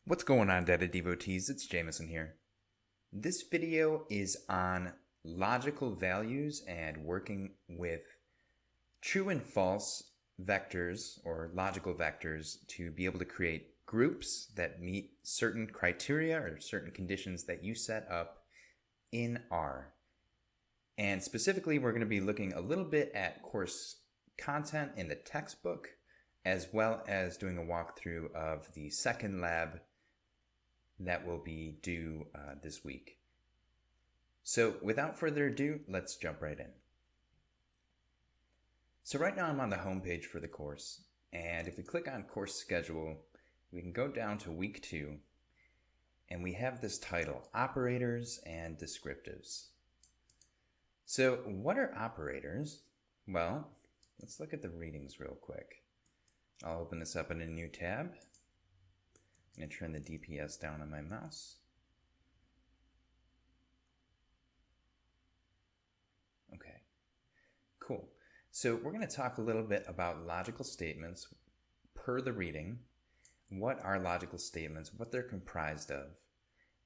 What's going on, data devotees? It's Jameson here. This video is on logical values and working with true and false vectors or logical vectors to be able to create groups that meet certain criteria or certain conditions that you set up in R. And specifically, we're going to be looking a little bit at course content in the textbook, as well as doing a walkthrough of the second lab that will be due this week. So without further ado, let's jump right in. So right now I'm on the home page for the course, and if we click on course schedule, we can go down to week 2, and we have this title, Operators and Descriptives. So what are operators? Well, let's look at the readings real quick. I'll open this up in a new tab. I'm going to turn the DPS down on my mouse. Okay, cool. So we're going to talk a little bit about logical statements per the reading, what are logical statements, what they're comprised of,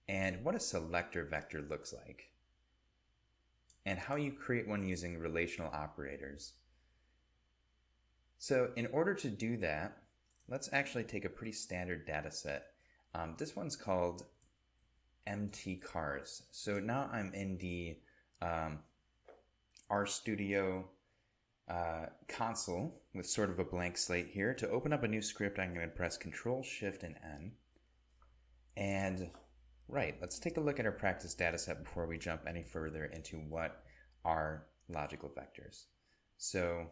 and what a selector vector looks like, and how you create one using relational operators. So in order to do that, let's actually take a pretty standard data set. This one's called mtcars. So now I'm in the RStudio console with sort of a blank slate here. To open up a new script, I'm going to press Control, Shift, and N. And right, let's take a look at our practice data set before we jump any further into what are logical vectors. So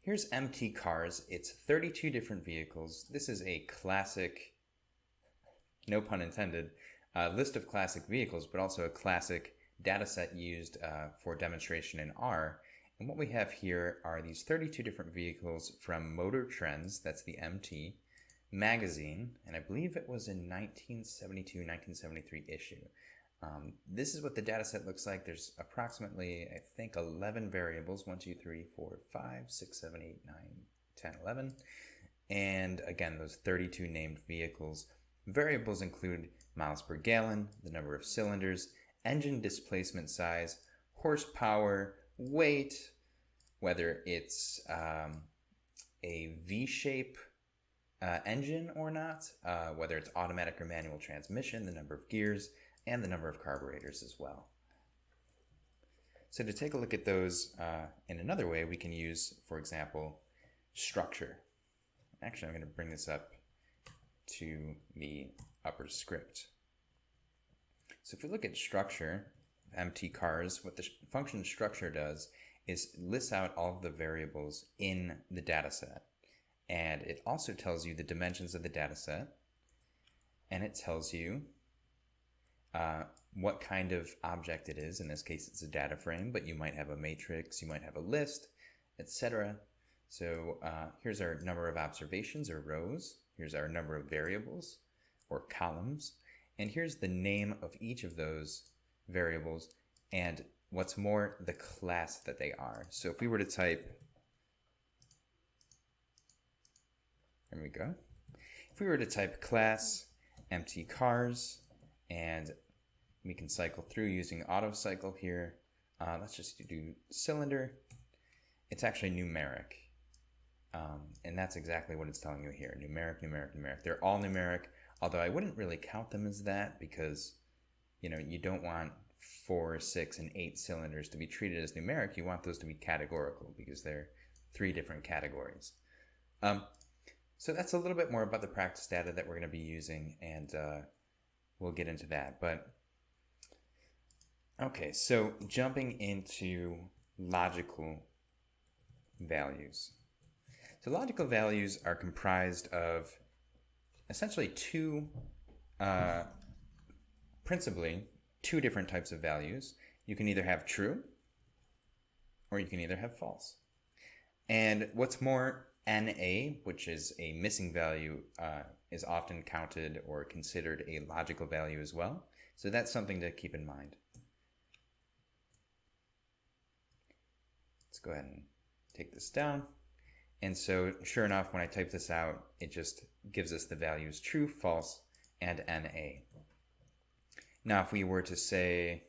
here's mtcars. It's 32 different vehicles. This is a classic, no pun intended, list of classic vehicles, but also a classic data set used for demonstration in R. And what we have here are these 32 different vehicles from Motor Trends, that's the MT, magazine, and I believe it was in 1972, 1973 issue. This is what the data set looks like. There's approximately, I think, 11 variables, 1, 2, 3, 4, 5, 6, 7, 8, 9, 10, 11. And again, those 32 named vehicles. Variables include miles per gallon, the number of cylinders, engine displacement size, horsepower, weight, whether it's a V-shape engine or not, whether it's automatic or manual transmission, the number of gears, and the number of carburetors as well. So to take a look at those in another way, we can use, for example, structure. Actually, I'm going to bring this up to the upper script. So if we look at structure, mtcars, what the function structure does is lists out all of the variables in the data set. And it also tells you the dimensions of the data set, and it tells you what kind of object it is. In this case, it's a data frame, but you might have a matrix, you might have a list, etc. So here's our number of observations or rows. Here's our number of variables or columns. And here's the name of each of those variables and what's more, the class that they are. So if we were to type, there we go. If we were to type class mtcars, and we can cycle through using auto cycle here. Let's just do cylinder. It's actually numeric. And that's exactly what it's telling you here. Numeric, numeric, numeric. They're all numeric, although I wouldn't really count them as that because, you know, you don't want 4, 6, and 8 cylinders to be treated as numeric. You want those to be categorical because they're 3 different categories. So that's a little bit more about the practice data that we're going to be using, and we'll get into that. But okay, so jumping into logical values. So logical values are comprised of essentially principally two different types of values. You can either have true or you can either have false. And what's more, NA, which is a missing value, is often counted or considered a logical value as well. So that's something to keep in mind. Let's go ahead and take this down. And so sure enough, when I type this out, it just gives us the values true, false, and NA. Now, if we were to say,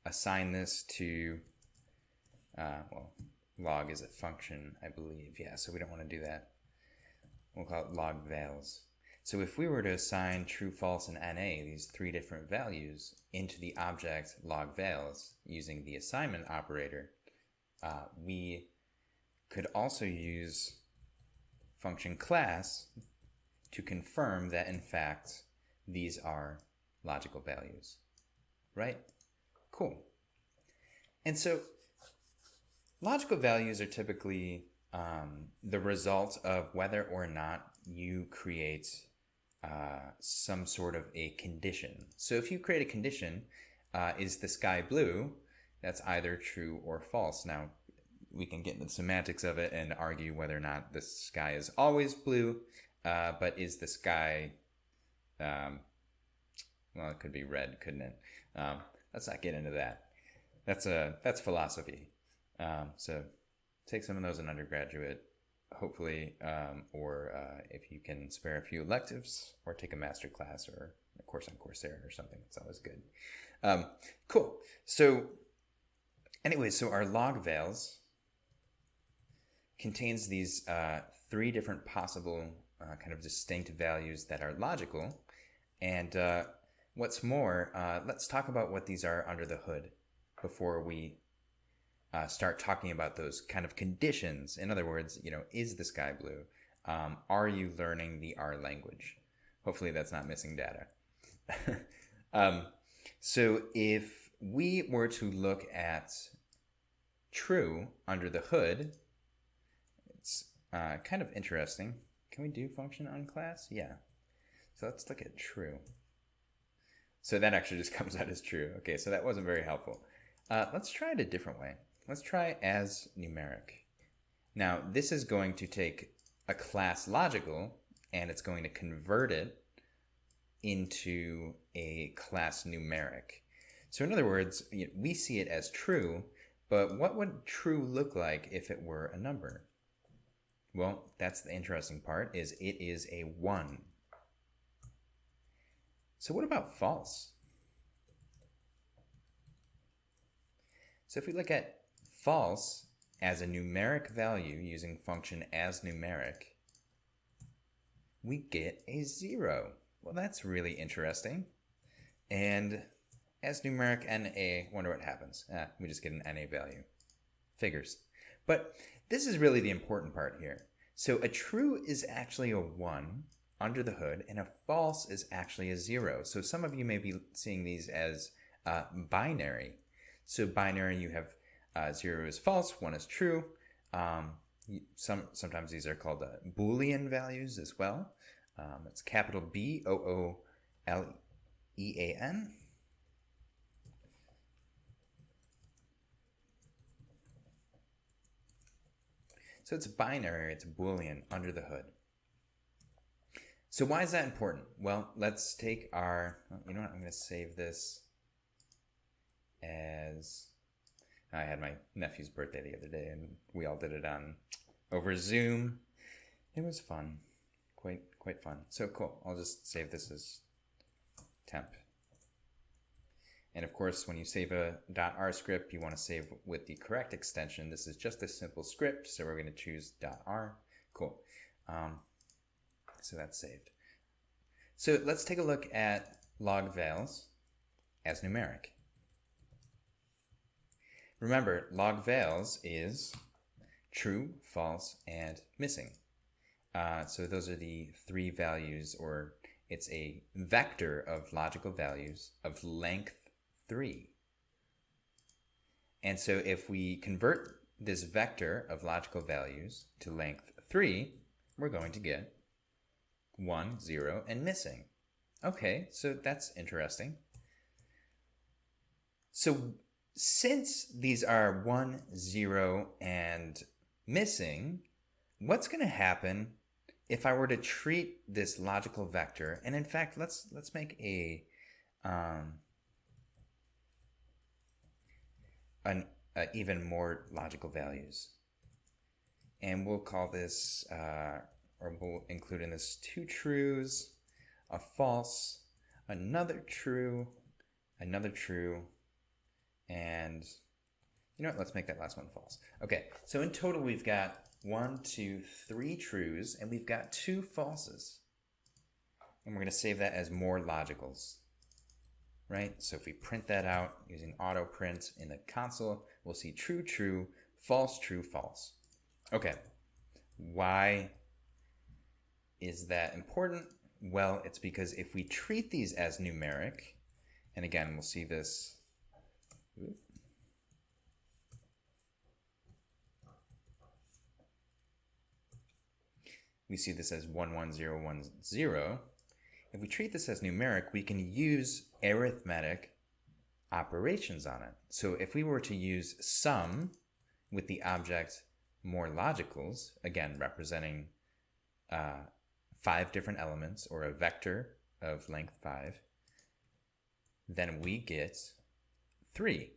assign this to, well, log is a function, I believe. Yeah, so we don't want to do that. We'll call it log vals. So if we were to assign true, false, and NA, these three different values, into the object log vals using the assignment operator, we could also use function class to confirm that in fact these are logical values, right? Cool. And so logical values are typically the result of whether or not you create some sort of a condition. So if you create a condition, is the sky blue? That's either true or false. Now, we can get into the semantics of it and argue whether or not the sky is always blue, but is the sky, well, it could be red, couldn't it? Let's not get into that. That's philosophy. So take some of those in undergraduate, hopefully, or if you can spare a few electives, or take a master class or a course on Coursera or something. It's always good. Cool. So anyway, so our log vals contains these three different possible kind of distinct values that are logical. And what's more, let's talk about what these are under the hood before we start talking about those kind of conditions. In other words, is the sky blue? Are you learning the R language? Hopefully that's not missing data. So if we were to look at true under the hood, it's kind of interesting. Can we do function on class? Yeah. So let's look at true. So that actually just comes out as true. Okay, so that wasn't very helpful. Let's try it a different way. Let's try as numeric. Now, this is going to take a class logical, and it's going to convert it into a class numeric. So in other words, we see it as true, but what would true look like if it were a number? Well, that's the interesting part, is it is a 1. So what about false? So if we look at false as a numeric value using function as numeric, we get a 0. Well, that's really interesting. And as numeric NA, wonder what happens. We just get an NA value. Figures. But this is really the important part here. So a true is actually a 1 under the hood, and a false is actually a 0. So some of you may be seeing these as binary. So binary, you have 0 is false, 1 is true. Sometimes these are called Boolean values as well. It's capital BOOLEAN. So it's binary, it's Boolean under the hood. So why is that important? Well, let's take our, you know what, I'm going to save this as, I had my nephew's birthday the other day and we all did it over Zoom. It was fun, quite fun. So cool, I'll just save this as temp. And of course, when you save a .r script, you want to save with the correct extension. This is just a simple script, so we're going to choose .r. Cool. So that's saved. So let's take a look at log vals as numeric. Remember, log vals is true, false, and missing. So those are the three values, or it's a vector of logical values of length 3. And so if we convert this vector of logical values to length 3, we're going to get 1, 0, and missing. Okay, so that's interesting. So since these are 1, 0, and missing, what's going to happen if I were to treat this logical vector, and in fact, let's make even more logical values. And we'll call this, or we'll include in this 2 trues, a false, another true, and you know what, let's make that last one false. Okay, so in total we've got 1, 2, 3 trues, and we've got 2 falses. And we're going to save that as more logicals, right? So if we print that out using auto print in the console, we'll see true, true, false, true, false. Okay, why is that important? Well, it's because if we treat these as numeric, and again, we'll see this. We see this as 1, 1, 0, 1, 0. If we treat this as numeric, we can use arithmetic operations on it. So if we were to use sum with the object more logicals, again, representing 5 different elements or a vector of length 5, then we get 3.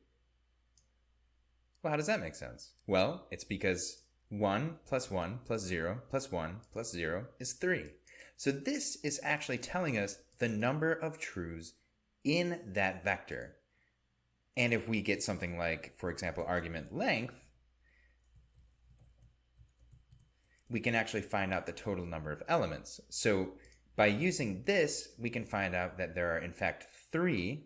Well, how does that make sense? Well, it's because 1 plus 1 plus 0 plus 1 plus 0 is 3. So this is actually telling us the number of trues in that vector. And if we get something like, for example, argument length, we can actually find out the total number of elements. So by using this, we can find out that there are in fact 3.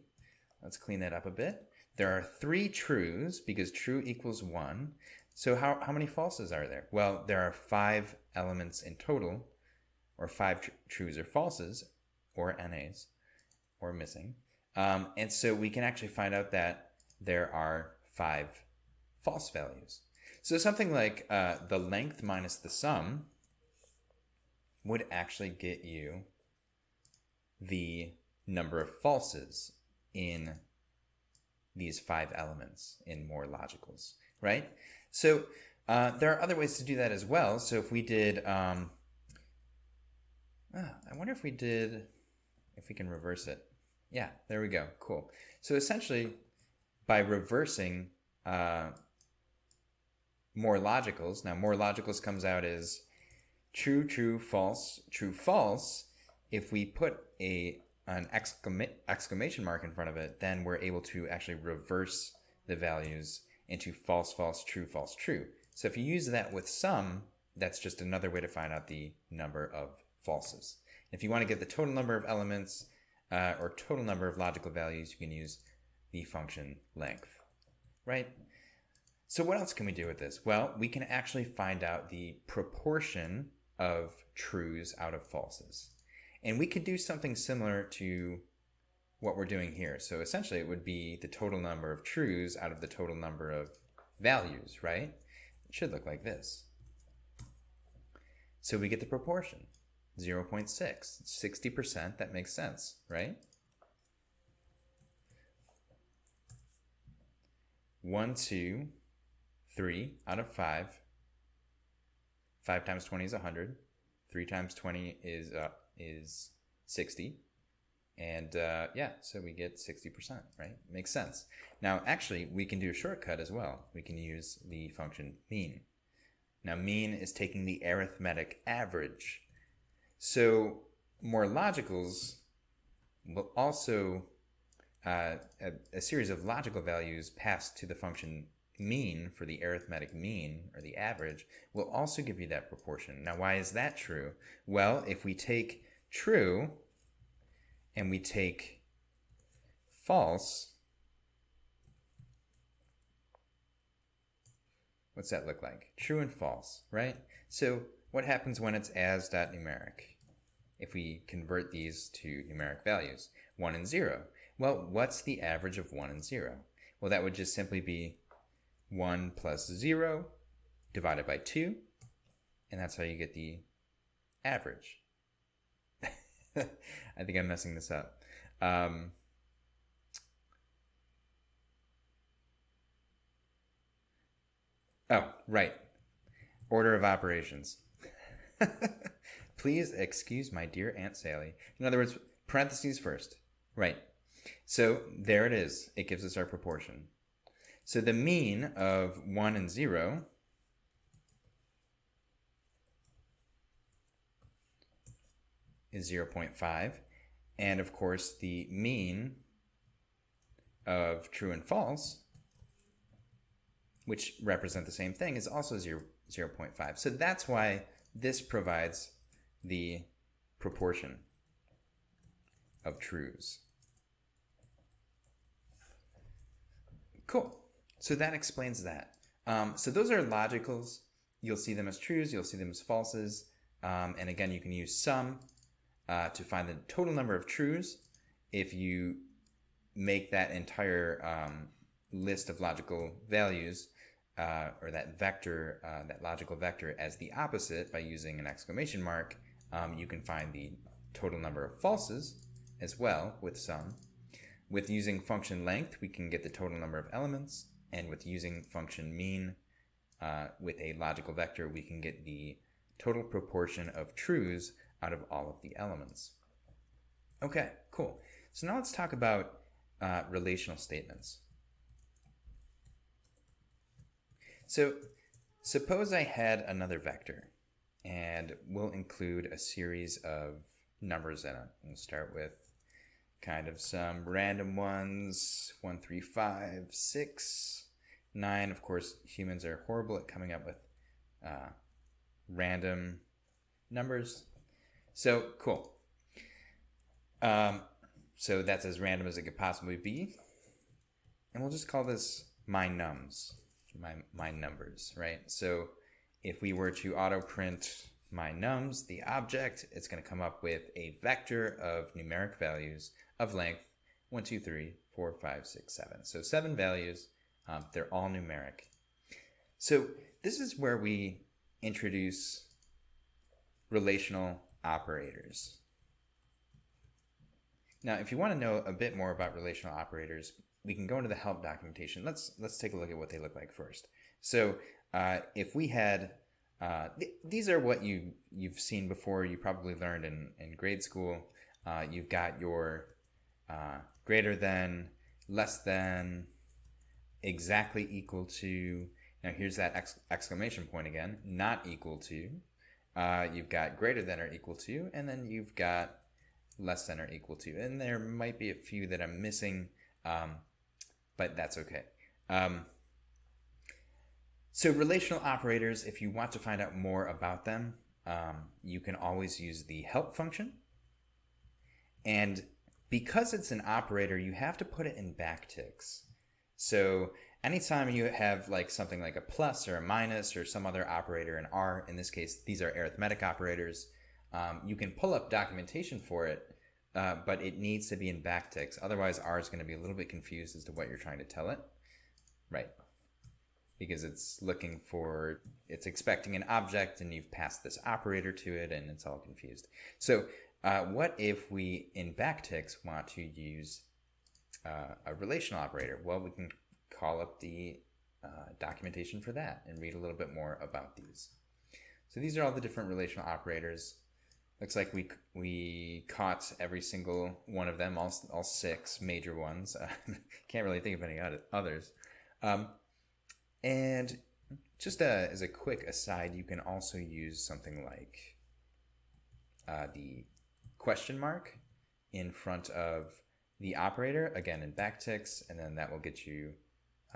Let's clean that up a bit. There are 3 trues because true equals 1. So how many falses are there? Well, there are 5 elements in total, or 5 trues or falses, or NAs, or missing. And so we can actually find out that there are 5 false values. So something like the length minus the sum would actually get you the number of falses in these 5 elements in more logicals, right? So there are other ways to do that as well. So if we did, I wonder if we can reverse it. Yeah, there we go. Cool. So essentially, by reversing more logicals, now more logicals comes out as true, true, false, true, false. If we put an exclamation mark in front of it, then we're able to actually reverse the values into false, false, true, false, true. So if you use that with sum, that's just another way to find out the number of falses. If you want to get the total number of elements or total number of logical values, you can use the function length, right? So what else can we do with this? Well, we can actually find out the proportion of trues out of falses. And we could do something similar to what we're doing here. So essentially it would be the total number of trues out of the total number of values, right? It should look like this. So we get the proportion, 0.6, 60%, that makes sense, right? 1, 2, 3 out of 5. 5 times 20 is 100. 3 times 20 is 60. And yeah, so we get 60%, right? Makes sense. Now, actually, we can do a shortcut as well. We can use the function mean. Now, mean is taking the arithmetic average. So more logicals will also, a series of logical values passed to the function mean for the arithmetic mean, or the average, will also give you that proportion. Now, why is that true? Well, if we take true and we take false, what's that look like? True and false, right? So what happens when it's as.numeric? If we convert these to numeric values, 1 and 0. Well, what's the average of 1 and 0? Well, that would just simply be 1 plus 0 divided by 2, and that's how you get the average. I think I'm messing this up. Oh, right. Order of operations. Please excuse my dear Aunt Sally. In other words, parentheses first. Right. So there it is. It gives us our proportion. So the mean of 1 and 0 is 0.5. And of course, the mean of true and false, which represent the same thing, is also 0.5. So that's why this provides the proportion of truths. Cool. So that explains that. So those are logicals. You'll see them as truths. You'll see them as falses. And again, you can use sum to find the total number of truths. If you make that entire list of logical values or that vector, that logical vector, as the opposite by using an exclamation mark, you can find the total number of falses as well with sum. With using function length, we can get the total number of elements, and with using function mean with a logical vector, we can get the total proportion of truths out of all of the elements. Okay, cool. So now let's talk about relational statements. So suppose I had another vector, and we'll include a series of numbers in it. We'll start with kind of some random ones, 1, 3, 5, 6, 9. Of course, humans are horrible at coming up with random numbers. So, cool. So that's as random as it could possibly be. And we'll just call this my nums, my numbers, right? So if we were to auto print my nums, the object, it's going to come up with a vector of numeric values of length 1, 2, 3, 4, 5, 6, 7. So 7 values, they're all numeric. So this is where we introduce relational operators. Now, if you want to know a bit more about relational operators, we can go into the help documentation. Let's take a look at what they look like first. So if we had, these are what you've seen before, you probably learned in grade school. You've got your greater than, less than, exactly equal to. Now here's that exclamation point again, not equal to. You've got greater than or equal to, and then you've got less than or equal to. And there might be a few that I'm missing, but that's okay. So relational operators, if you want to find out more about them, you can always use the help function. And because it's an operator, you have to put it in backticks. So anytime you have like something like a plus or a minus or some other operator in R, in this case, these are arithmetic operators, you can pull up documentation for it, but it needs to be in backticks. Otherwise, R is going to be a little bit confused as to what you're trying to tell it. Right. Because it's looking for, it's expecting an object and you've passed this operator to it and it's all confused. So what if we, in backticks, want to use a relational operator? Well, we can call up the documentation for that and read a little bit more about these. So these are all the different relational operators. Looks like we caught every single one of them, all 6 major ones. Can't really think of any others. And just as a quick aside, you can also use something like the question mark in front of the operator, again in backticks, and then that will get you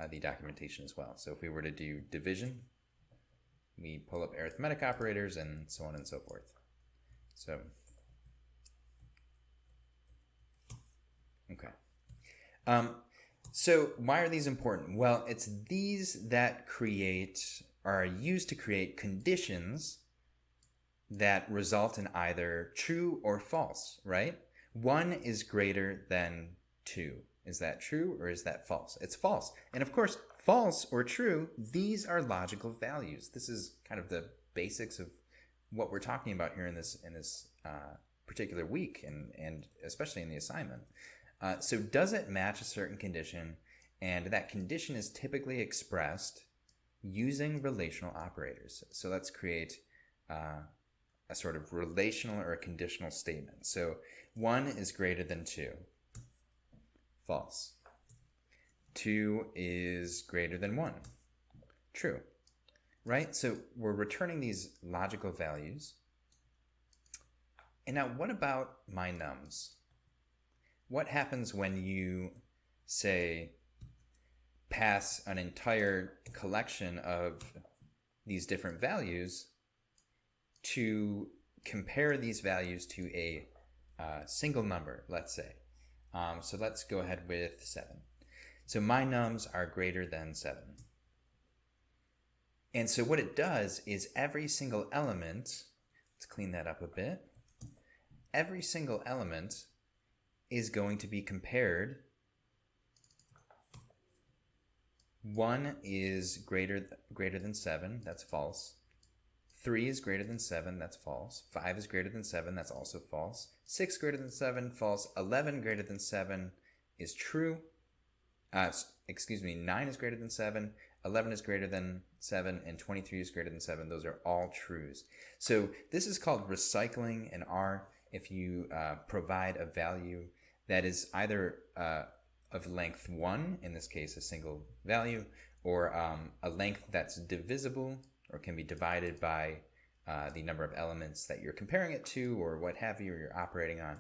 the documentation as well. So if we were to do division, we pull up arithmetic operators and so on and so forth. So, okay. So why are these important? Well, it's these that are used to create conditions that result in either true or false, right? 1 is greater than 2. Is that true or is that false? It's false. And of course, false or true, these are logical values. This is kind of the basics of what we're talking about here in this particular week and especially in the assignment. So does it match a certain condition? And that condition is typically expressed using relational operators. So let's create a sort of relational or a conditional statement. So 1 is greater than 2. False. 2 is greater than 1. True. Right? So we're returning these logical values. And now what about my nums? What happens when you, say, pass an entire collection of these different values to compare these values to a single number, let's say. So let's go ahead with 7. So my nums are greater than 7. And so what it does is every single element, let's clean that up a bit, every single element is going to be compared. 1 is greater than 7, that's false. 3 is greater than 7, that's false. 5 is greater than 7, that's also false. 6 greater than 7, false. 11 greater than 7 is true. 9 is greater than 7, 11 is greater than 7, and 23 is greater than 7. Those are all trues. So this is called recycling in R. If you provide a value that is either of length 1, in this case a single value, or a length that's divisible or can be divided by the number of elements that you're comparing it to or what have you, or you're operating on,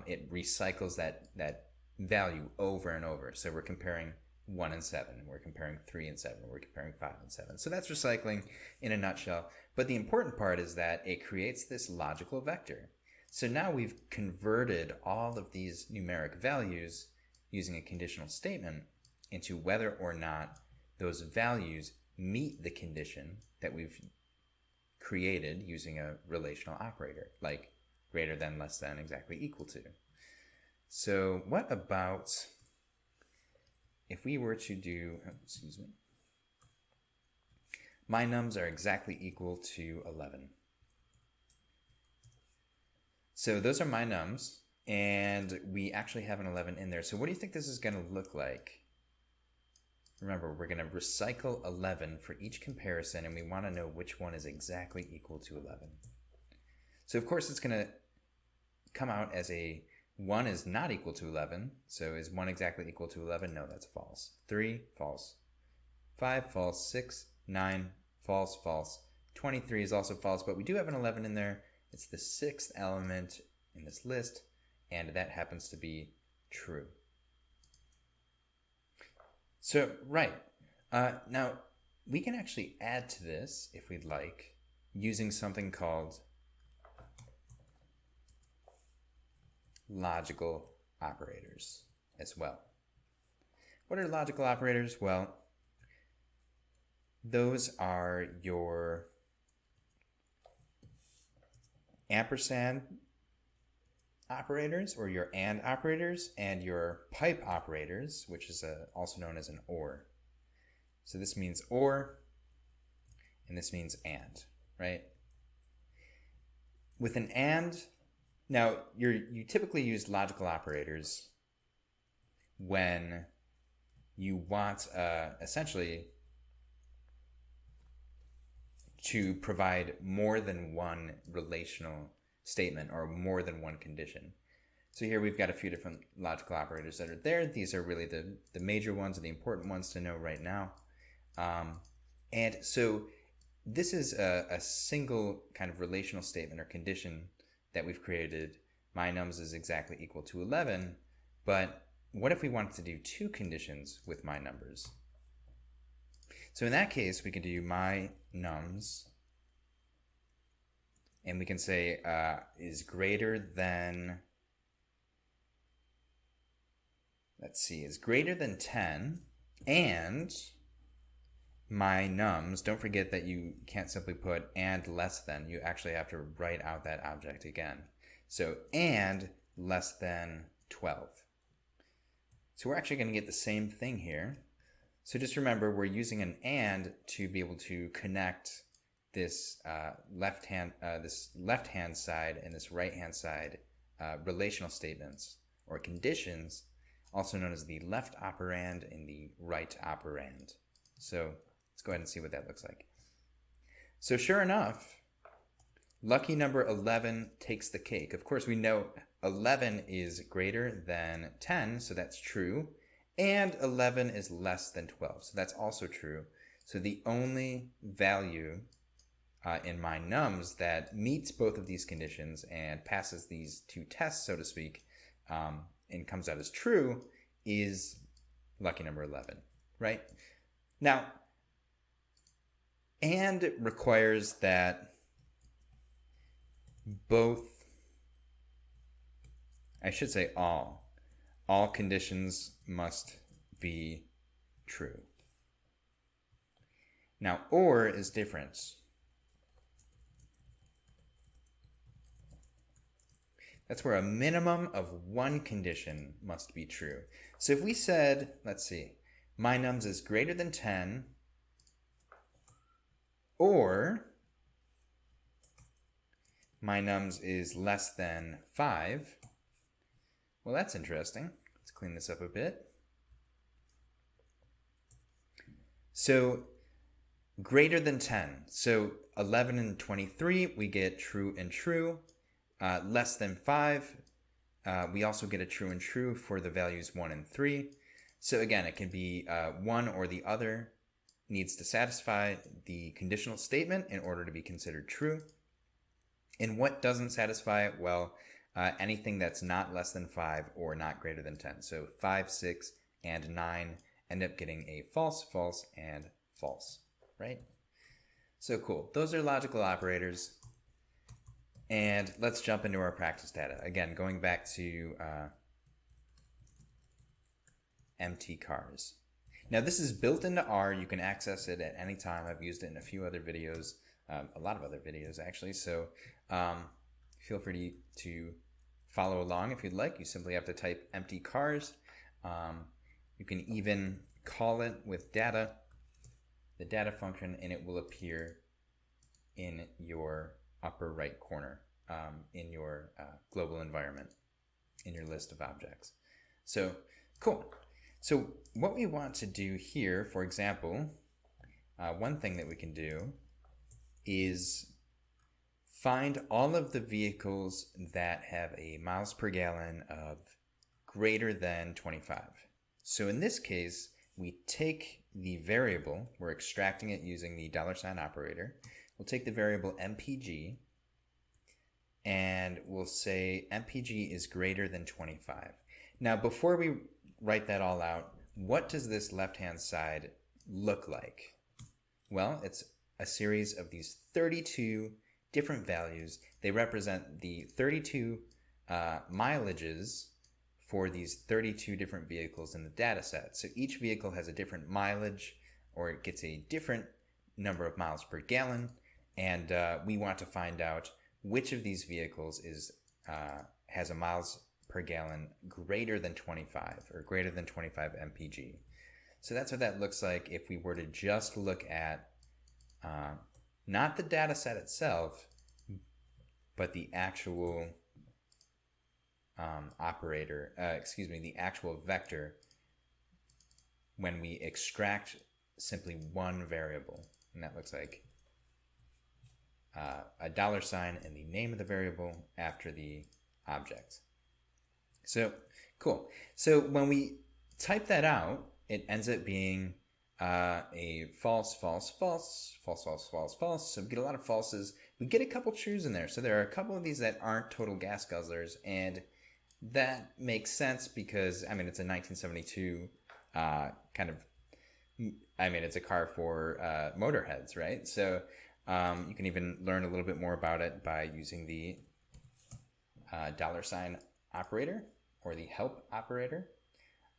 it recycles that value over and over. So we're comparing 1 and 7, we're comparing 3 and 7, we're comparing 5 and 7. So that's recycling in a nutshell. But the important part is that it creates this logical vector. So now we've converted all of these numeric values using a conditional statement into whether or not those values meet the condition that we've created using a relational operator, like greater than, less than, exactly equal to. So what about if we were to do, my nums are exactly equal to 11. So those are my nums, and we actually have an 11 in there. So what do you think this is going to look like? Remember, we're going to recycle 11 for each comparison, and we want to know which one is exactly equal to 11. So of course it's going to come out as a 1 is not equal to 11. So is 1 exactly equal to 11? No, that's false. 3, false. 5, false. 6, 9, false, false. 23 is also false, but we do have an 11 in there. It's the 6th element in this list, and that happens to be true. So, right. Now, we can actually add to this, if we'd like, using something called logical operators as well. What are logical operators? Well, those are your ampersand operators, or your AND operators, and your pipe operators, which is also known as an OR. So this means OR, and this means AND, right? With an AND, now you typically use logical operators when you want essentially to provide more than one relational statement or more than one condition. So here we've got a few different logical operators that are there. These are really the major ones or the important ones to know right now. And so this is a single kind of relational statement or condition that we've created. My nums is exactly equal to 11, but what if we wanted to do two conditions with my numbers? So in that case, we can do my nums, and we can say is greater than, is greater than 10, and my nums, don't forget that you can't simply put and less than, you actually have to write out that object again. So and less than 12. So we're actually going to get the same thing here. So just remember, we're using an and to be able to connect this left hand side and this right hand side relational statements or conditions, also known as the left operand and the right operand. So let's go ahead and see what that looks like. So sure enough, lucky number 11 takes the cake. Of course, we know 11 is greater than 10, so that's true. And 11 is less than 12, so that's also true. So the only value in my nums that meets both of these conditions and passes these two tests, so to speak, and comes out as true is lucky number 11, right? Now, and requires that both, I should say all conditions must be true. Now, or is different. That's where a minimum of one condition must be true. So if we said, let's see, my nums is greater than 10, or my nums is less than 5, well, that's interesting. Let's clean this up a bit. So greater than 10. So 11 and 23, we get true and true. Less than 5, we also get a true and true for the values 1 and 3. So again, it can be one or the other needs to satisfy the conditional statement in order to be considered true. And what doesn't satisfy it? Well, anything that's not less than 5 or not greater than 10. So 5, 6, and 9 end up getting a false, false, and false, right? So cool. Those are logical operators. And let's jump into our practice data. Again, going back to mtcars. Now this is built into R. You can access it at any time. I've used it in a few other videos, a lot of other videos actually. So feel free to follow along if you'd like. You simply have to type mtcars. You can even call it with data, the data function, and it will appear in your upper right corner in your global environment, in your list of objects. So cool. So what we want to do here, for example, one thing that we can do is find all of the vehicles that have a miles per gallon of greater than 25. So in this case, we take the variable, we're extracting it using the $ operator. We'll take the variable mpg and we'll say mpg is greater than 25. Now, before we write that all out, what does this left-hand side look like? Well, it's a series of these 32 different values. They represent the 32 mileages for these 32 different vehicles in the data set. So each vehicle has a different mileage, or it gets a different number of miles per gallon, and we want to find out which of these vehicles has a miles per gallon greater than 25 or greater than 25 mpg. So that's what that looks like if we were to just look at not the data set itself, but the actual operator, the actual vector when we extract simply one variable. And that looks like a $ and the name of the variable after the object. So cool. So when we type that out, it ends up being a false, false, false, false, false, false, false. So we get a lot of falses. We get a couple trues in there. So there are a couple of these that aren't total gas guzzlers, and that makes sense because, I mean, it's a 1972 it's a car for motorheads, right? So you can even learn a little bit more about it by using the $ operator or the help operator,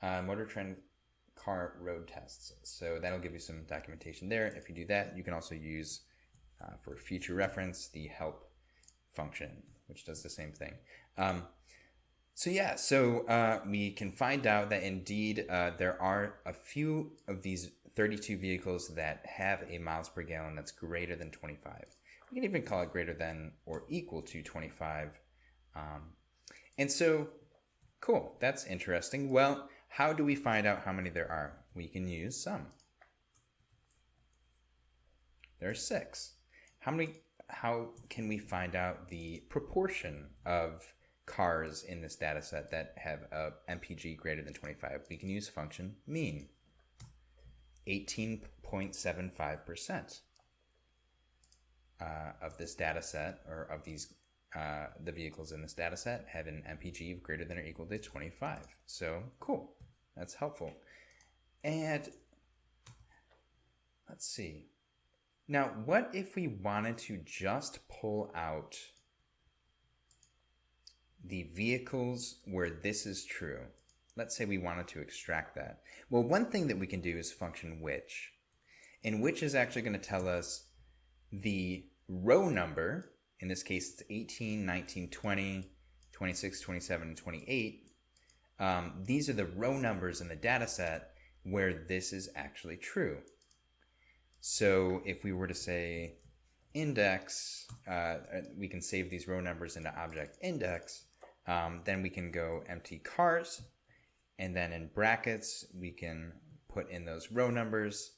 motor trend car road tests. So that'll give you some documentation there. If you do that, you can also use, for future reference, the help function, which does the same thing. So we can find out that indeed there are a few of these 32 vehicles that have a miles per gallon that's greater than 25. We can even call it greater than or equal to 25. And so, cool, that's interesting. Well, how do we find out how many there are? We can use sum. There are 6. How can we find out the proportion of cars in this data set that have a MPG greater than 25? We can use function mean. 18.75%. of this data set, or of these the vehicles in this data set, have an MPG of greater than or equal to 25. So cool, that's helpful. And let's see. Now, what if we wanted to just pull out the vehicles where this is true? Let's say we wanted to extract that. Well, one thing that we can do is function which. And which is actually going to tell us the row number. In this case, it's 18, 19, 20, 26, 27, and 28. These are the row numbers in the data set where this is actually true. So if we were to say index, we can save these row numbers into object index. Then we can go mtcars, and then in brackets, we can put in those row numbers.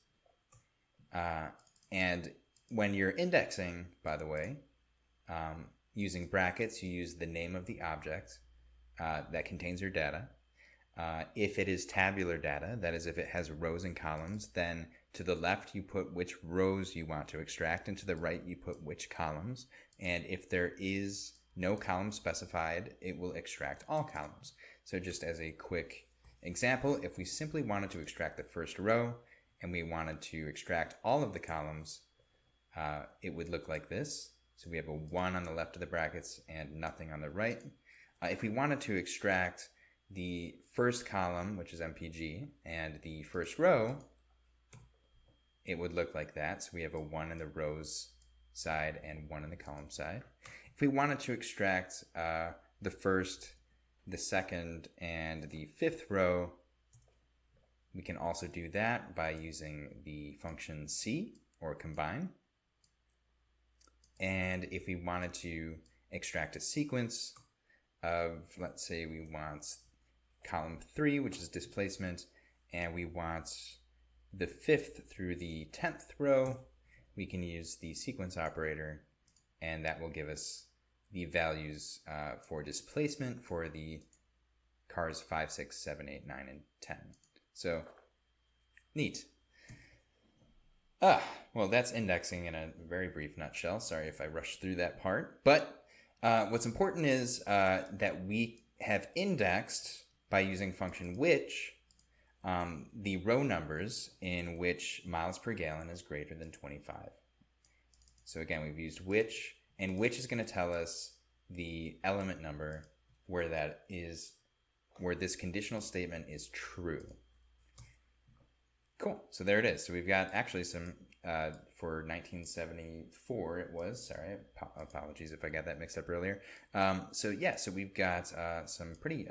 And when you're indexing, by the way, using brackets, you use the name of the object that contains your data. If it is tabular data, that is, if it has rows and columns, then to the left you put which rows you want to extract, and to the right you put which columns. And if there is no column specified, it will extract all columns. So just as a quick example, if we simply wanted to extract the first row and we wanted to extract all of the columns, it would look like this. So we have a 1 on the left of the brackets and nothing on the right. If we wanted to extract the first column, which is MPG, and the first row, it would look like that. So we have a 1 in the rows side and 1 in the column side. If we wanted to extract the first, the second, and the fifth row, we can also do that by using the function C, or combine. And if we wanted to extract a sequence of, let's say we want column 3, which is displacement, and we want the 5th through the 10th row, we can use the sequence operator, and that will give us the values for displacement for the cars 5, 6, 7, 8, 9, and 10. So, neat. Well, that's indexing in a very brief nutshell. Sorry if I rushed through that part. But what's important is that we have indexed, by using function which, the row numbers in which miles per gallon is greater than 25. So again, we've used which, and which is going to tell us the element number where that is, where this conditional statement is true. Cool. So there it is. So we've got actually some, for 1974 it was, sorry, apologies if I got that mixed up earlier. So yeah, so we've got some pretty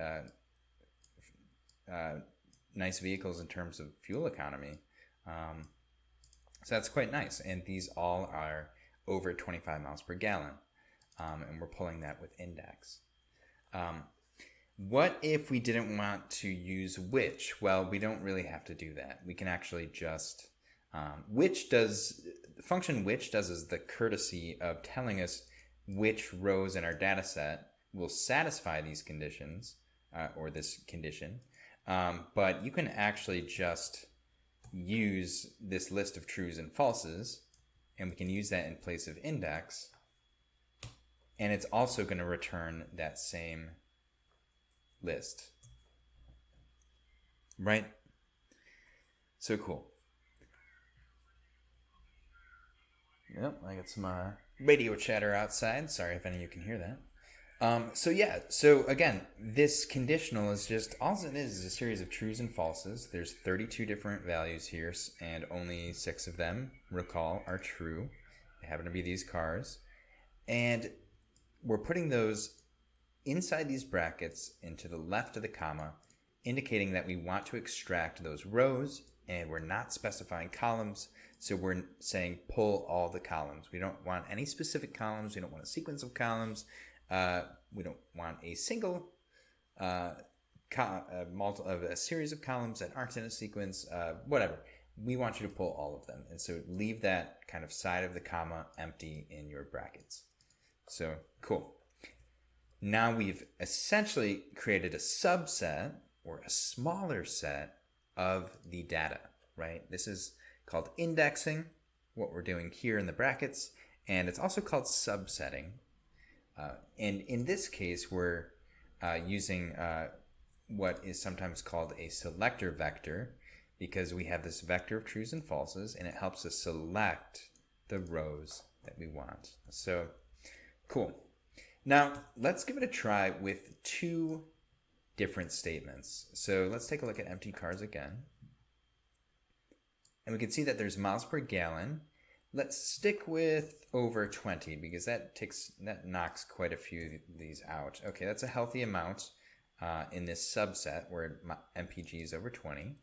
nice vehicles in terms of fuel economy. So that's quite nice. And these all are over 25 miles per gallon. And we're pulling that with index. What if we didn't want to use which? Well, we don't really have to do that. We can actually just, function which does is the courtesy of telling us which rows in our data set will satisfy these conditions, or this condition. But you can actually just use this list of trues and falses, and we can use that in place of index. And it's also going to return that same list. Right? So cool. Yep, I got some radio chatter outside. Sorry if any of you can hear that. So yeah, so again, this conditional is just, all it is a series of trues and falses. There's 32 different values here, and only 6 of them, recall, are true. They happen to be these cars. And we're putting those inside these brackets into the left of the comma, indicating that we want to extract those rows, and we're not specifying columns, so we're saying pull all the columns. We don't want any specific columns. We don't want a sequence of columns. We don't want a single a series of columns that aren't in a sequence, whatever. We want you to pull all of them. And so leave that kind of side of the comma empty in your brackets. So cool. Now we've essentially created a subset, or a smaller set, of the data, right? This is called indexing, what we're doing here in the brackets. and it's also called subsetting. And in this case, we're using what is sometimes called a selector vector, because we have this vector of trues and falses, and it helps us select the rows that we want. So, cool. Now, let's give it a try with two different statements. So let's take a look at mtcars again. And we can see that there's miles per gallon. Let's stick with over 20 because that knocks quite a few of these out. Okay, that's a healthy amount in this subset where MPG is over 20.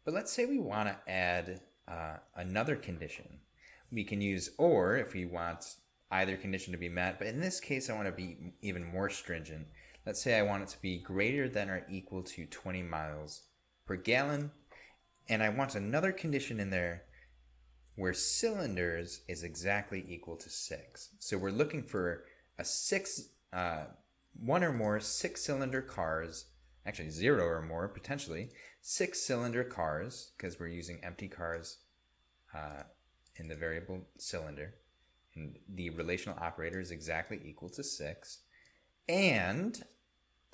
But let's say we want to add another condition. We can use or if we want either condition to be met, but in this case I want to be even more stringent. Let's say I want it to be greater than or equal to 20 miles per gallon, and I want another condition in there where cylinders is exactly equal to 6. So we're looking for one or more 6-cylinder cars, actually 0 or more potentially, 6-cylinder cars, because we're using mtcars in the variable cylinder. And the relational operator is exactly equal to 6. And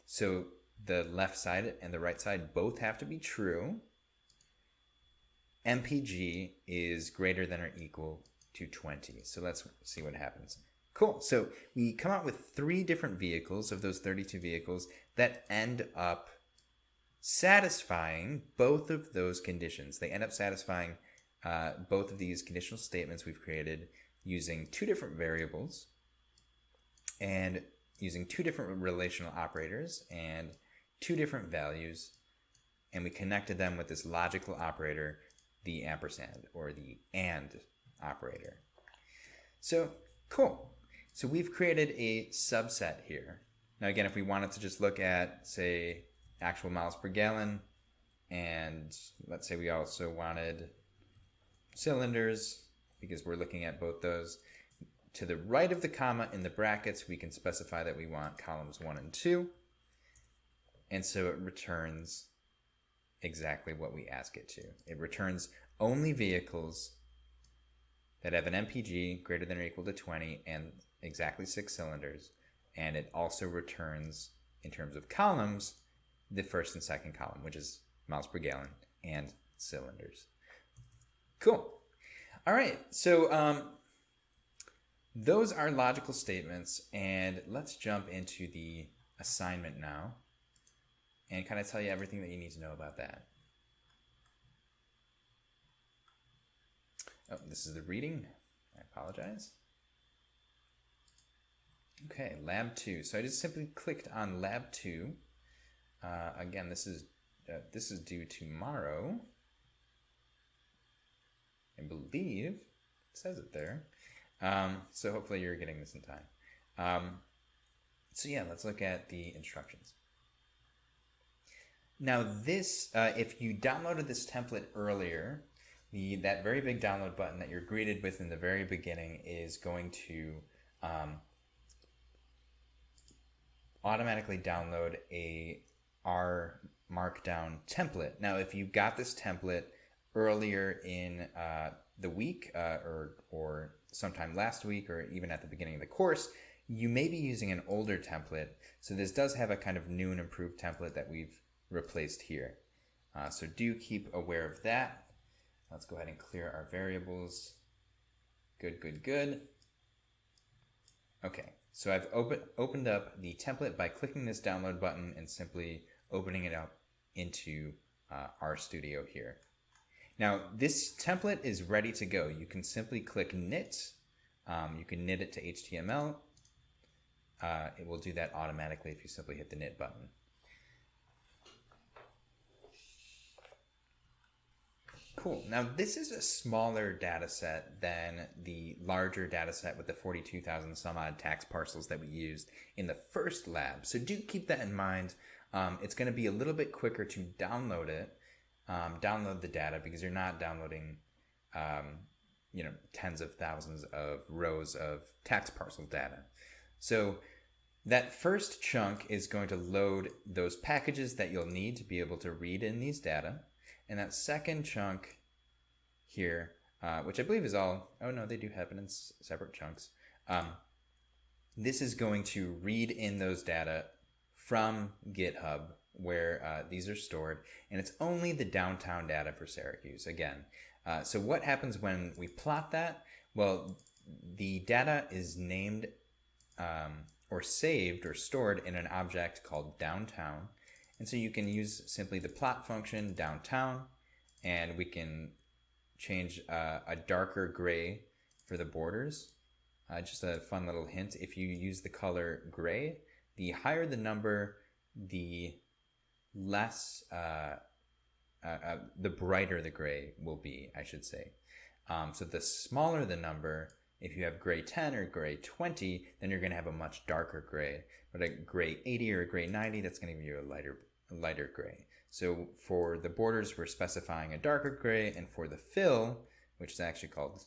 so the left side and the right side both have to be true. MPG is greater than or equal to 20. So let's see what happens. Cool. So we come out with 3 different vehicles of those 32 vehicles that end up satisfying both of those conditions. They end up satisfying both of these conditional statements we've created using 2 different variables and using 2 different relational operators and 2 different values, and we connected them with this logical operator, the ampersand or the and operator. So cool. So we've created a subset here. Now again, if we wanted to just look at, say, actual miles per gallon, and let's say we also wanted cylinders, because we're looking at both those. To the right of the comma in the brackets, we can specify that we want columns 1 and 2. And so it returns exactly what we ask it to. It returns only vehicles that have an MPG greater than or equal to 20 and exactly 6 cylinders. And it also returns, in terms of columns, the first and second column, which is miles per gallon and cylinders. Cool. All right, so those are logical statements, and let's jump into the assignment now and kind of tell you everything that you need to know about that. Oh, this is the reading. I apologize. Okay, Lab 2. So I just simply clicked on Lab 2. Again, this is due tomorrow. I believe it says it there. So hopefully you're getting this in time. So yeah, let's look at the instructions. Now this, if you downloaded this template earlier, that very big download button that you're greeted with in the very beginning is going to automatically download a R Markdown template. Now if you got this template earlier in the week or sometime last week or even at the beginning of the course, you may be using an older template. So this does have a kind of new and improved template that we've replaced here. So do keep aware of that. Let's go ahead and clear our variables. Good, good, good. Okay, so I've opened up the template by clicking this download button and simply opening it up into RStudio here. Now, this template is ready to go. You can simply click knit. You can knit it to HTML. It will do that automatically if you simply hit the knit button. Cool. Now, this is a smaller data set than the larger data set with the 42,000 some odd tax parcels that we used in the first lab. So do keep that in mind. It's going to be a little bit quicker to download it. Download the data because you're not downloading tens of thousands of rows of tax parcel data. So that first chunk is going to load those packages that you'll need to be able to read in these data, and that second chunk here which I believe is all, oh no, they do happen in separate chunks. This is going to read in those data from GitHub where these are stored, and it's only the downtown data for Syracuse again. So what happens when we plot that? Well, the data is named or saved or stored in an object called downtown. And so you can use simply the plot function downtown, and we can change a darker gray for the borders. Just a fun little hint, if you use the color gray, the higher the number, the less, the brighter the gray will be, I should say. So the smaller the number, if you have gray 10 or gray 20, then you're going to have a much darker gray. But a gray 80 or a gray 90, that's going to give you a lighter gray. So for the borders, we're specifying a darker gray, and for the fill, which is actually called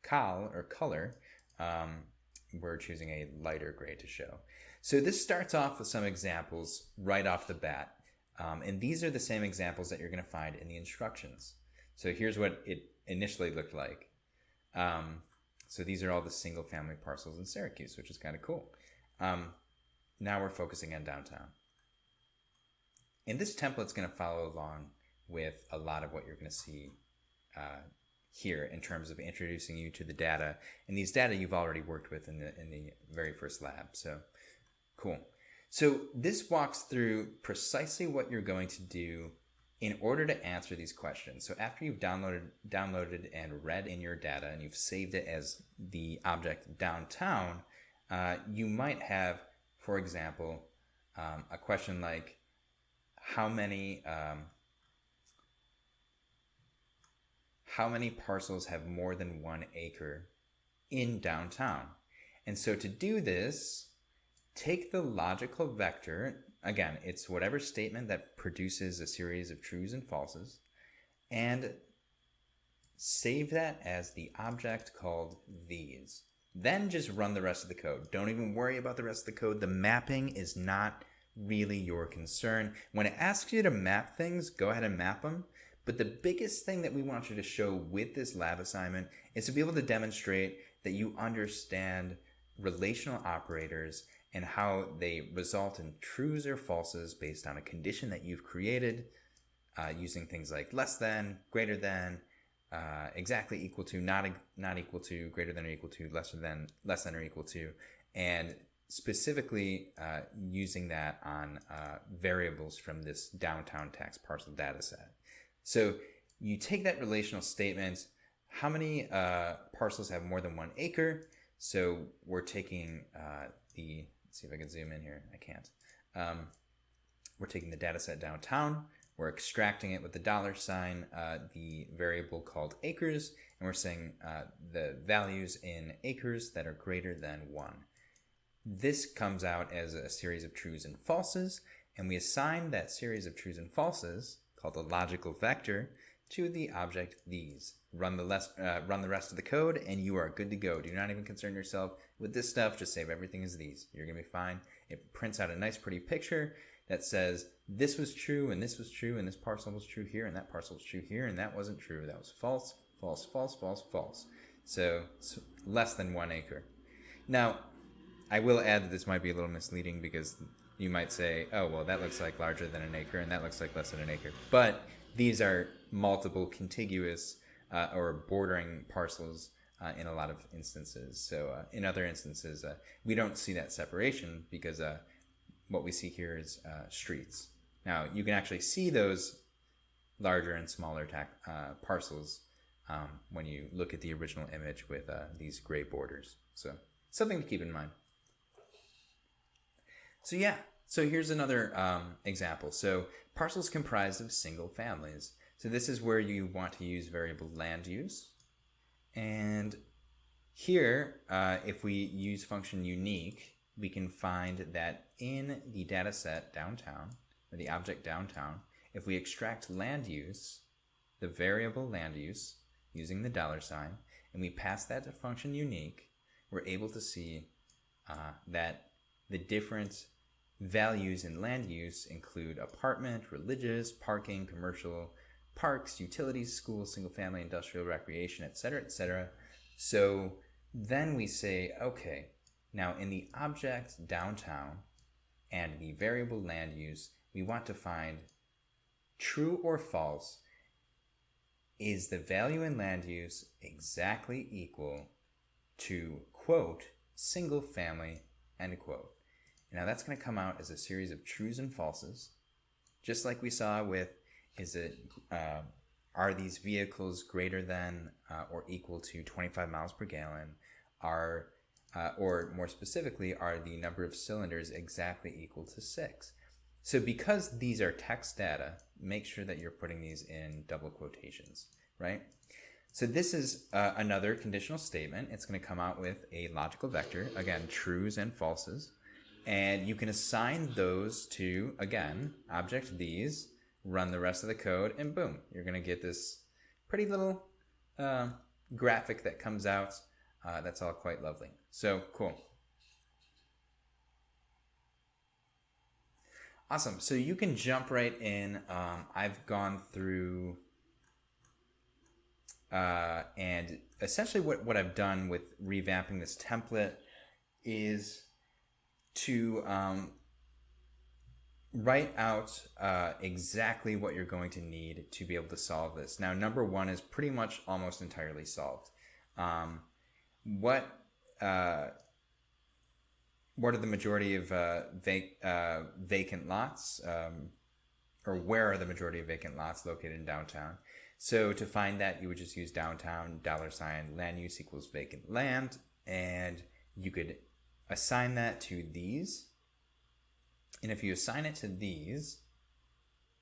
cal or color, we're choosing a lighter gray to show. So this starts off with some examples right off the bat. And these are the same examples that you're going to find in the instructions. So here's what it initially looked like. So these are all the single family parcels in Syracuse, which is kind of cool. Now we're focusing on downtown. And this template's going to follow along with a lot of what you're going to see here in terms of introducing you to the data. And these data you've already worked with in the very first lab. So cool. So this walks through precisely what you're going to do in order to answer these questions. So after you've downloaded and read in your data and you've saved it as the object downtown, you might have, for example, a question like, how many parcels have more than 1 acre in downtown? And so to do this, take the logical vector, again, it's whatever statement that produces a series of trues and falses, and save that as the object called these. Then just run the rest of the code. Don't even worry about the rest of the code. The mapping is not really your concern. When it asks you to map things, go ahead and map them. But the biggest thing that we want you to show with this lab assignment is to be able to demonstrate that you understand relational operators and how they result in trues or falses based on a condition that you've created using things like less than, greater than, exactly equal to, not equal to, greater than or equal to, less than or equal to, and specifically using that on variables from this downtown text parcel data set. So you take that relational statement, how many parcels have more than 1 acre? So we're taking let's see if I can zoom in here. I can't. We're taking the data set downtown. We're extracting it with the $sign, the variable called acres, and we're saying the values in acres that are greater than 1. This comes out as a series of trues and falses, and we assign that series of trues and falses, called the logical vector, to the object these. Run the rest of the code, and you are good to go. Do not even concern yourself with this stuff. Just save everything as these. You're going to be fine. It prints out a nice, pretty picture that says this was true, and this was true, and this parcel was true here, and that parcel was true here, and that wasn't true. That was false, false, false, false, false. So it's less than 1 acre. Now, I will add that this might be a little misleading because you might say, oh, well, that looks like larger than an acre, and that looks like less than an acre. But these are multiple contiguous or bordering parcels in a lot of instances. So in other instances, we don't see that separation because what we see here is streets. Now, you can actually see those larger and smaller parcels when you look at the original image with these gray borders. So something to keep in mind. So yeah, so here's another example. So parcels comprised of single families. So this is where you want to use variable land use. And here, if we use function unique, we can find that in the data set downtown, or the object downtown, if we extract land use, the variable land use, using the $sign, and we pass that to function unique, we're able to see that the different values in land use include apartment, religious, parking, commercial, parks, utilities, schools, single family, industrial, recreation, etc., etc. So then we say, okay, now in the object downtown and the variable land use, we want to find true or false. Is the value in land use exactly equal to, quote, single family, end quote? Now that's going to come out as a series of trues and falses, just like we saw with, are these vehicles greater than or equal to 25 miles per gallon? Or more specifically, are the number of cylinders exactly equal to 6? So because these are text data, make sure that you're putting these in double quotations, right? So this is another conditional statement. It's going to come out with a logical vector, again, trues and falses. And you can assign those to, again, object these, run the rest of the code, and boom, you're going to get this pretty little graphic that comes out. That's all quite lovely. So cool. Awesome. So you can jump right in. I've gone through and essentially what I've done with revamping this template is to write out exactly what you're going to need to be able to solve this. Now, number one is pretty much almost entirely solved. What are the majority of vacant lots, or where are the majority of vacant lots located in downtown? So to find that, you would just use downtown $ land use equals vacant land, and you could assign that to these. And if you assign it to these,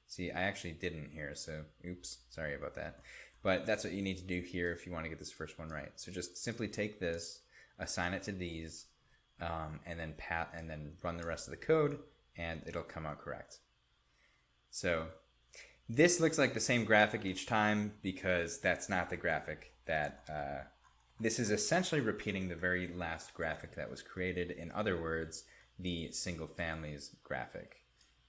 see, I actually didn't here, so oops, sorry about that. But that's what you need to do here if you want to get this first one right. So just simply take this, assign it to these, and then run the rest of the code, and it'll come out correct. So this looks like the same graphic each time because that's not the graphic that this is essentially repeating the very last graphic that was created. In other words, the single families graphic.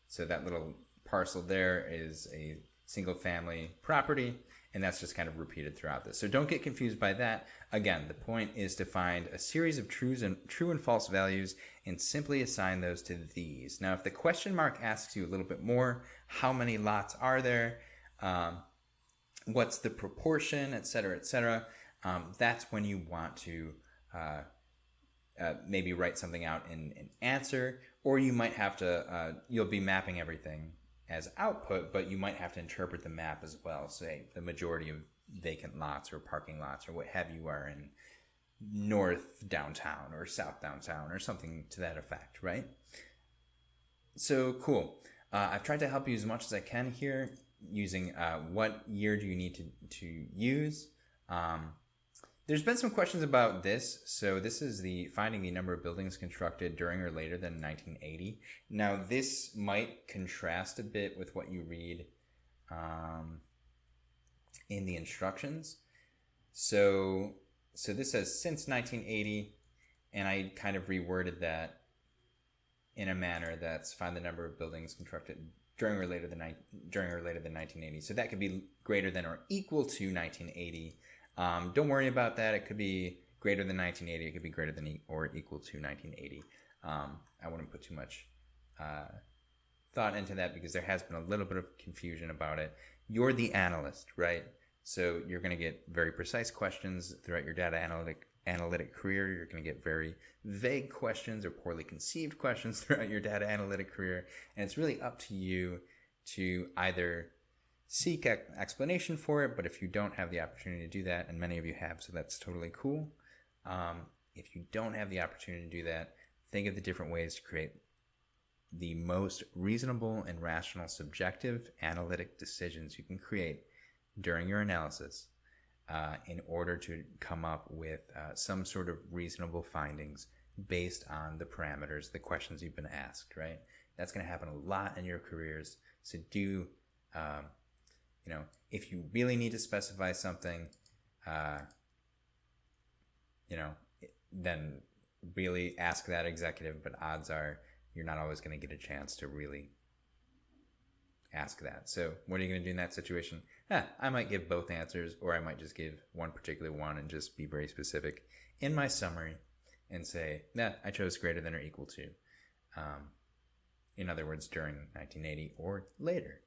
So that little parcel there is a single family property, and that's just kind of repeated throughout this. So don't get confused by that. Again, the point is to find a series of true and false values and simply assign those to these. Now, if the question mark asks you a little bit more, how many lots are there? What's the proportion, et cetera, that's when you want to maybe write something out in an answer, or you might have to, you'll be mapping everything as output, but you might have to interpret the map as well. Say the majority of vacant lots or parking lots or what have you are in north downtown or south downtown or something to that effect, right? So cool. I've tried to help you as much as I can here using what year do you need to use. There's been some questions about this. So this is the finding the number of buildings constructed during or later than 1980. Now this might contrast a bit with what you read in the instructions. So this says since 1980, and I kind of reworded that in a manner that's find the number of buildings constructed during or later than 1980. So that could be greater than or equal to 1980. Don't worry about that. It could be greater than 1980. It could be greater than or equal to 1980. I wouldn't put too much thought into that because there has been a little bit of confusion about it. You're the analyst, right? So you're going to get very precise questions throughout your data analytic career. You're going to get very vague questions or poorly conceived questions throughout your data analytic career. And it's really up to you to either seek explanation for it, but if you don't have the opportunity to do that, and many of you have, so that's totally cool. If you don't have the opportunity to do that, think of the different ways to create the most reasonable and rational subjective analytic decisions you can create during your analysis in order to come up with some sort of reasonable findings based on the parameters, the questions you've been asked, right? That's going to happen a lot in your careers. So do, if you really need to specify something, then really ask that executive, but odds are you're not always going to get a chance to really ask that. So what are you going to do in that situation? I might give both answers, or I might just give one particular one and just be very specific in my summary and say, I chose greater than or equal to. In other words, during 1980 or later.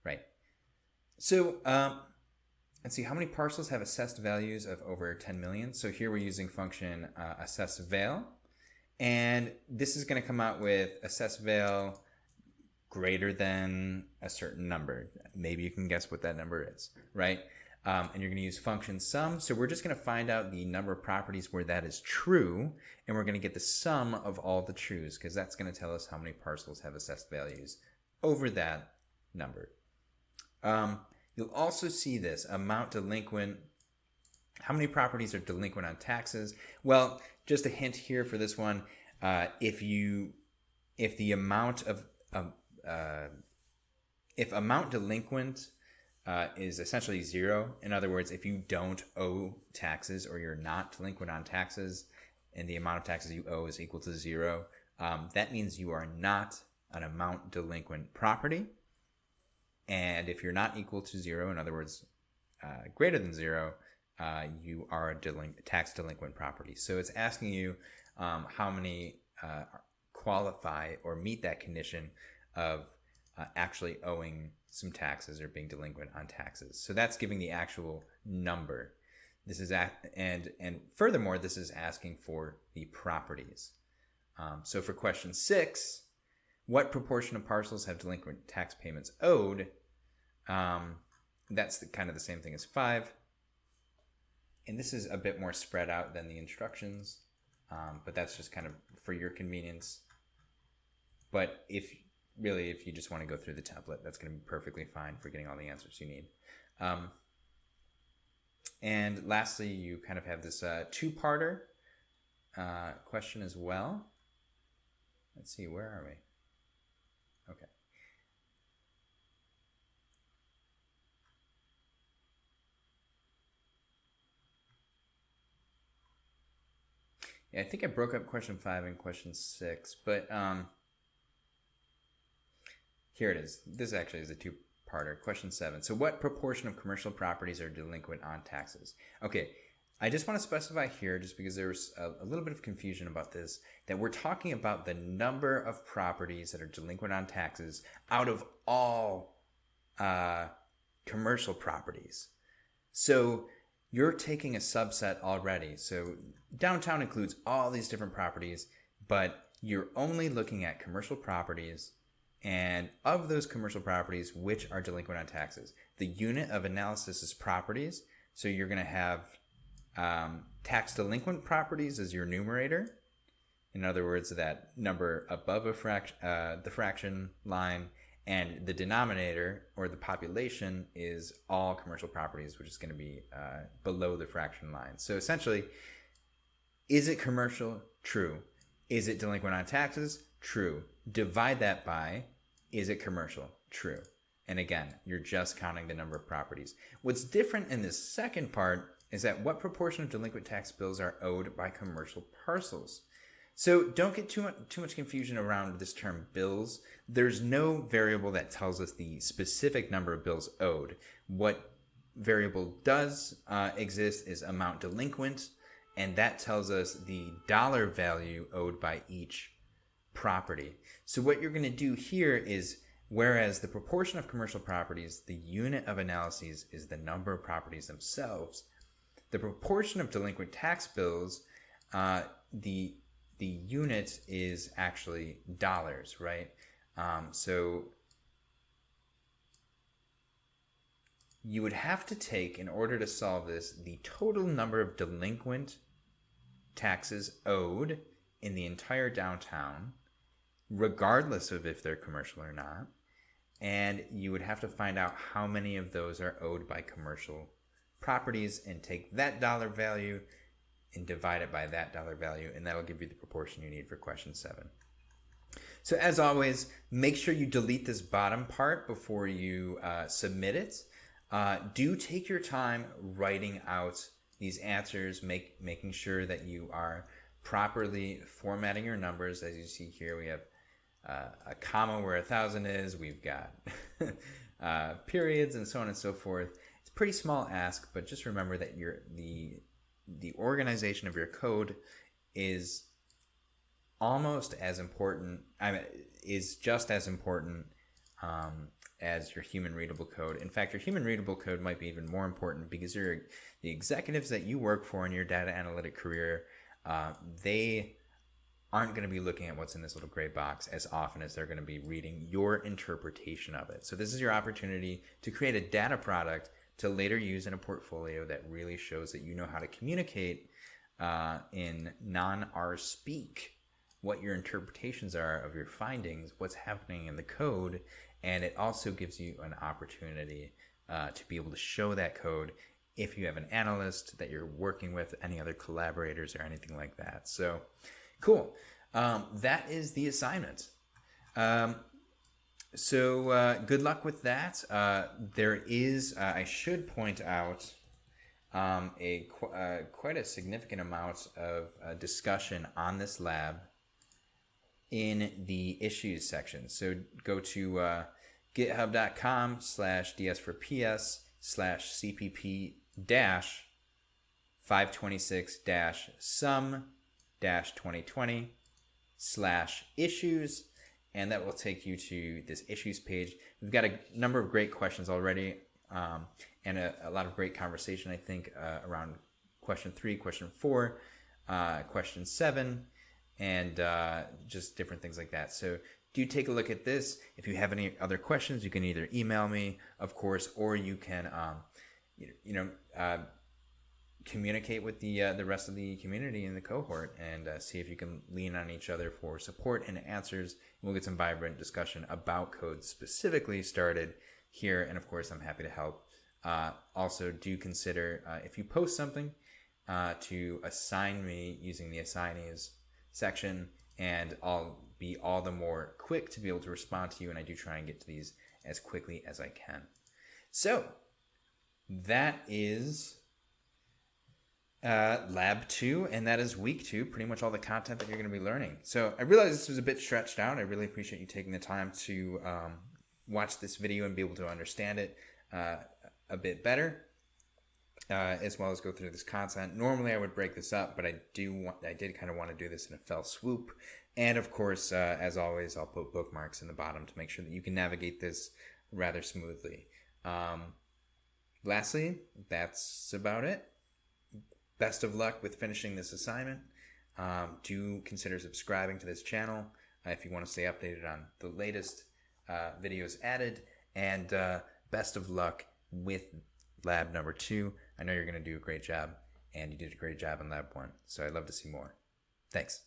Right. So let's see, how many parcels have assessed values of over 10 million? So here we're using function assessVal. And this is going to come out with assessVal greater than a certain number. Maybe you can guess what that number is, right? And you're going to use function sum. So we're just going to find out the number of properties where that is true. And we're going to get the sum of all the trues, because that's going to tell us how many parcels have assessed values over that number. You'll also see this amount delinquent. How many properties are delinquent on taxes? Well, just a hint here for this one. If amount delinquent is essentially zero, in other words, if you don't owe taxes or you're not delinquent on taxes and the amount of taxes you owe is equal to zero, that means you are not an amount delinquent property. And if you're not equal to zero, in other words, greater than zero, you are a tax delinquent property. So it's asking you how many qualify or meet that condition of actually owing some taxes or being delinquent on taxes. So that's giving the actual number. This is and furthermore, this is asking for the properties. So for question 6, what proportion of parcels have delinquent tax payments owed? That's kind of the same thing as 5. And this is a bit more spread out than the instructions, but that's just kind of for your convenience. But if you just want to go through the template, that's going to be perfectly fine for getting all the answers you need. And lastly, you kind of have this two-parter question as well. Let's see, where are we? Okay. Yeah, I think I broke up question 5 and question 6, but here it is. This actually is a two-parter. Question 7. So what proportion of commercial properties are delinquent on taxes? Okay, I just want to specify here, just because there's a little bit of confusion about this, that we're talking about the number of properties that are delinquent on taxes out of all commercial properties. So you're taking a subset already. So downtown includes all these different properties, but you're only looking at commercial properties, and of those commercial properties, which are delinquent on taxes. The unit of analysis is properties. So you're going to have tax delinquent properties as your numerator. In other words, that number above the fraction line, and the denominator or the population is all commercial properties, which is going to be below the fraction line. So essentially, is it commercial? True. Is it delinquent on taxes? True. Divide that by, is it commercial? True. And again, you're just counting the number of properties. What's different in this second part is that what proportion of delinquent tax bills are owed by commercial parcels. So don't get too much confusion around this term bills. There's no variable that tells us the specific number of bills owed. What variable does exist is amount delinquent, and that tells us the dollar value owed by each property. So what you're going to do here is, whereas the proportion of commercial properties, the unit of analyses is the number of properties themselves, the proportion of delinquent tax bills, the unit is actually dollars, right? So you would have to take, in order to solve this, the total number of delinquent taxes owed in the entire downtown, regardless of if they're commercial or not. And you would have to find out how many of those are owed by commercial properties and take that dollar value and divide it by that dollar value, and that'll give you the proportion you need for question 7. So as always, make sure you delete this bottom part before you submit it. Do take your time writing out these answers, making sure that you are properly formatting your numbers. As you see here, we have a comma where 1,000 is. We've got periods and so on and so forth. It's a pretty small ask, but just remember that the organization of your code is almost as important, is just as important as your human-readable code. In fact, your human-readable code might be even more important because the executives that you work for in your data analytic career, they aren't going to be looking at what's in this little gray box as often as they're going to be reading your interpretation of it. So this is your opportunity to create a data product to later use in a portfolio that really shows that you know how to communicate in non-R speak what your interpretations are of your findings, what's happening in the code, and it also gives you an opportunity to be able to show that code if you have an analyst that you're working with, any other collaborators or anything like that. So cool. That is the assignment. So good luck with that. There is, I should point out, quite a significant amount of discussion on this lab in the issues section. So go to github.com/ds4ps/cpp-sum-2020/issues, and that will take you to this issues page. We've got a number of great questions already, and a lot of great conversation, I think, around question 3, question 4, question 7, and just different things like that. So do take a look at this. If you have any other questions, you can either email me, of course, or you can communicate with the rest of the community in the cohort and see if you can lean on each other for support and answers. We'll get some vibrant discussion about code specifically started here, and of course I'm happy to help. Also, do consider if you post something to assign me using the assignees section, and I'll be all the more quick to be able to respond to you, and I do try and get to these as quickly as I can. So that is lab 2, and that is week 2, pretty much all the content that you're going to be learning. So I realize this was a bit stretched out. I really appreciate you taking the time to watch this video and be able to understand it a bit better, as well as go through this content. Normally I would break this up, but I did kind of want to do this in a fell swoop. And of course, as always, I'll put bookmarks in the bottom to make sure that you can navigate this rather smoothly. Lastly, that's about it. Best of luck with finishing this assignment. Do consider subscribing to this channel if you want to stay updated on the latest videos added. And best of luck with lab number 2. I know you're going to do a great job, and you did a great job in lab 1. So I'd love to see more. Thanks.